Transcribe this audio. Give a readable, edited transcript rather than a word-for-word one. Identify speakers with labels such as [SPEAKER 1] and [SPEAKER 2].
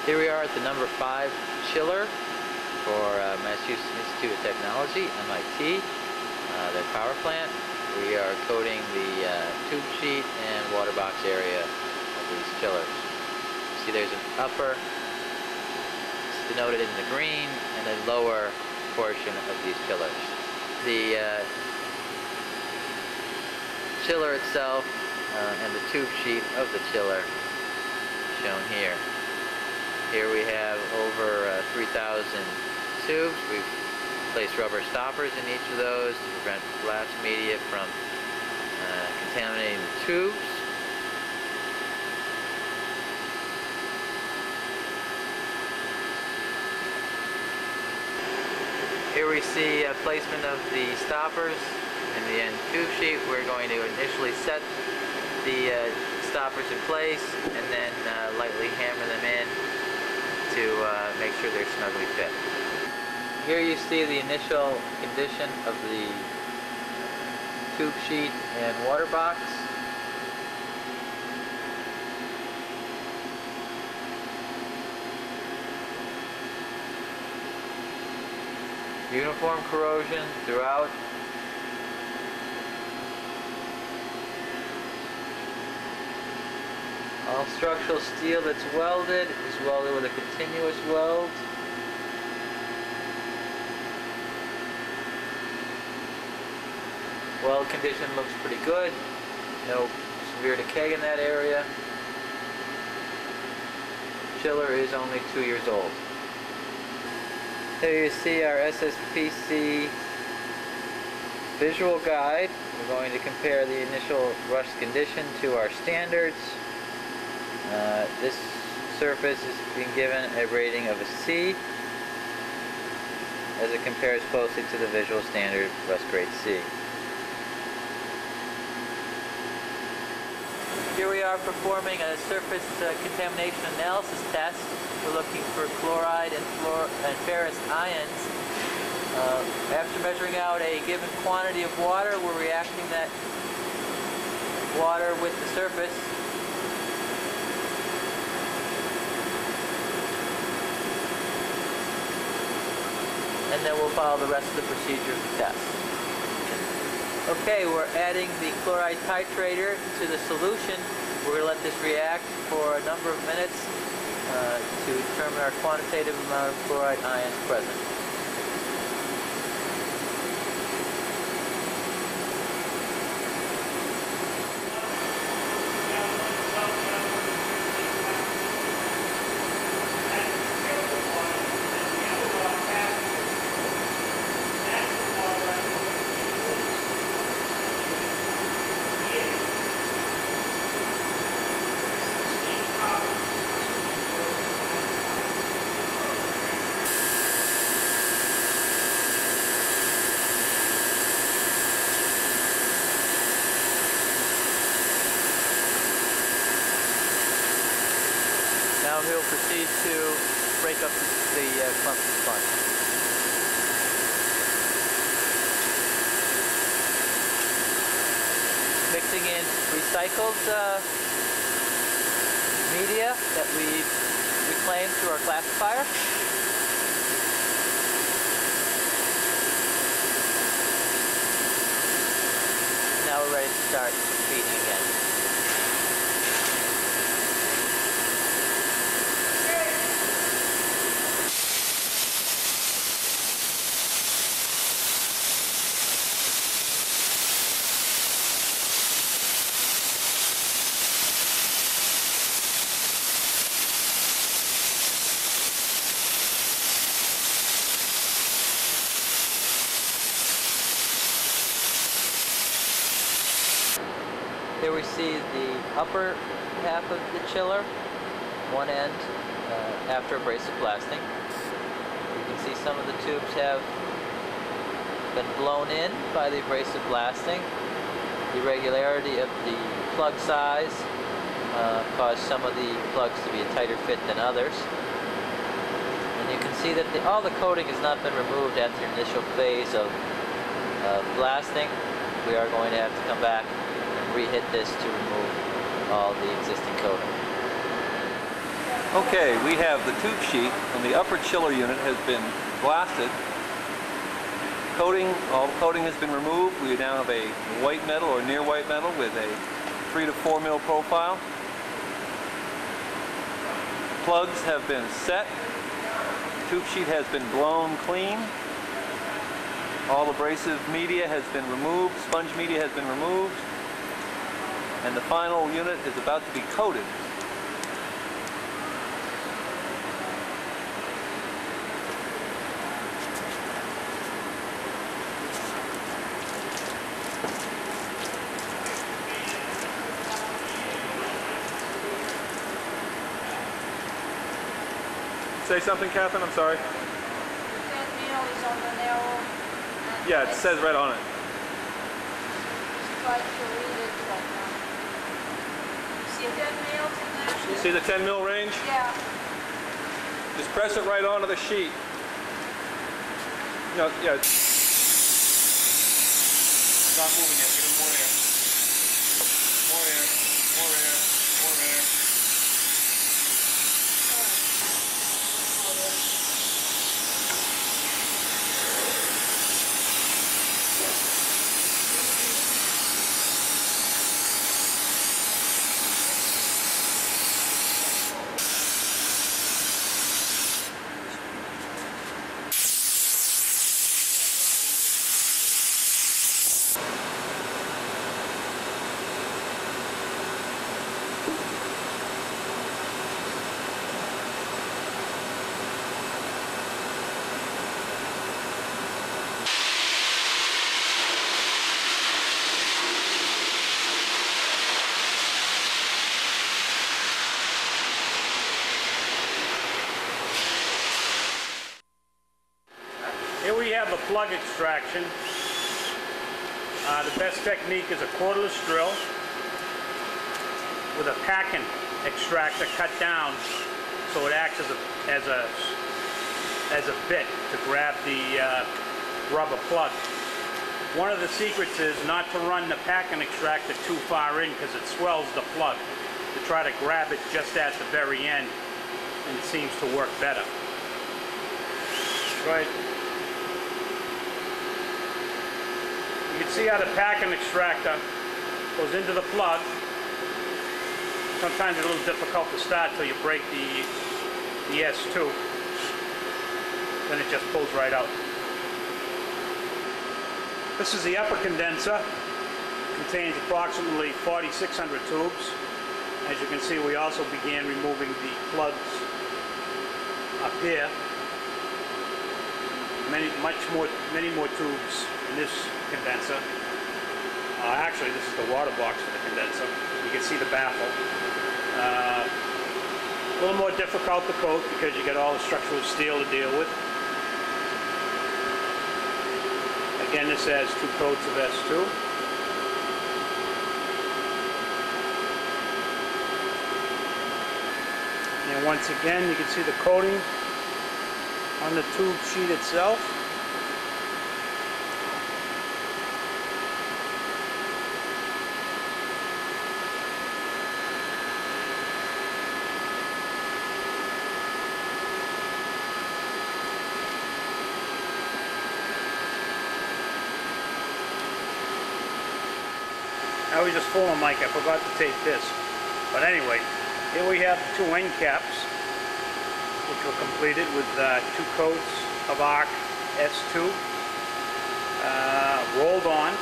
[SPEAKER 1] Here we are at the number 5 chiller for Massachusetts Institute of Technology, MIT, their power plant. We are coating the tube sheet and water box area of these chillers. See there's an upper, it's denoted in the green, and a lower portion of these chillers. The chiller itself and the tube sheet of the chiller shown here. Here we have over 3,000 tubes. We've placed rubber stoppers in each of those to prevent blast media from contaminating the tubes. Here we see placement of the stoppers in the end tube sheet. We're going to initially set the stoppers in place and then lightly hammer them in to make sure they're snugly fit. Here you see the initial condition of the tube sheet and water box. Uniform corrosion throughout. All structural steel that's welded is welded with a continuous weld. Weld condition looks pretty good. No severe decay in that area. Chiller is only 2 years old. Here you see our SSPC visual guide. We're going to compare the initial rust condition to our standards. This surface is being given a rating of a C as it compares closely to the visual standard rust grade C. Here we are performing a surface contamination analysis test. We're looking for chloride and ferrous ions. After measuring out a given quantity of water, we're reacting that water with the surface. And then we'll follow the rest of the procedure of the test. Okay, we're adding the chloride titrator to the solution. We're going to let this react for a number of minutes to determine our quantitative amount of chloride ions present. Now he'll proceed to break up the clumps of sponge. Mixing in recycled media that we reclaimed through our classifier. Now we're ready to start feeding again. Here we see the upper half of the chiller, one end after abrasive blasting. You can see some of the tubes have been blown in by the abrasive blasting. The irregularity of the plug size caused some of the plugs to be a tighter fit than others. And you can see that all the coating has not been removed after the initial phase of blasting. We are going to have to come back and re-hit this to remove all the existing coating.
[SPEAKER 2] Okay, we have the tube sheet and the upper chiller unit has been blasted. Coating, all the coating has been removed. We now have a white metal or near white metal with a 3 to 4 mil profile. Plugs have been set. Tube sheet has been blown clean. All abrasive media has been removed. Sponge media has been removed. And the final unit is about to be coated.
[SPEAKER 3] Say something, Catherine, I'm sorry.
[SPEAKER 4] That nail is on the narrow.
[SPEAKER 3] Yeah, it says right on it.
[SPEAKER 4] Try to read it, but see that nail in there?
[SPEAKER 3] See the 10 mil range?
[SPEAKER 4] Yeah.
[SPEAKER 3] Just press it right onto the sheet. No, yeah. It's not moving yet. Give it more air. More air. More air. More air.
[SPEAKER 5] Here we have the plug extraction. The best technique is a cordless drill with a packing extractor cut down so it acts as a bit to grab the rubber plug. One of the secrets is not to run the packing extractor too far in because it swells the plug. To try to grab it just at the very end, and it seems to work better. Right. You can see how the packing extractor goes into the plug. Sometimes it's a little difficult to start till you break the S2. Then it just pulls right out. This is the upper condenser. It contains approximately 4,600 tubes. As you can see, we also began removing the plugs up here. Many more tubes in this condenser. Actually, this is the water box for the condenser. You can see the baffle. A little more difficult to coat because you got all the structural steel to deal with. Again, this has 2 coats of S2. And once again, you can see the coating on the tube sheet itself. I was just fooling Mike, I forgot to tape this. But anyway, here we have the 2 end caps, which were completed with 2 coats of ARC S2 rolled on.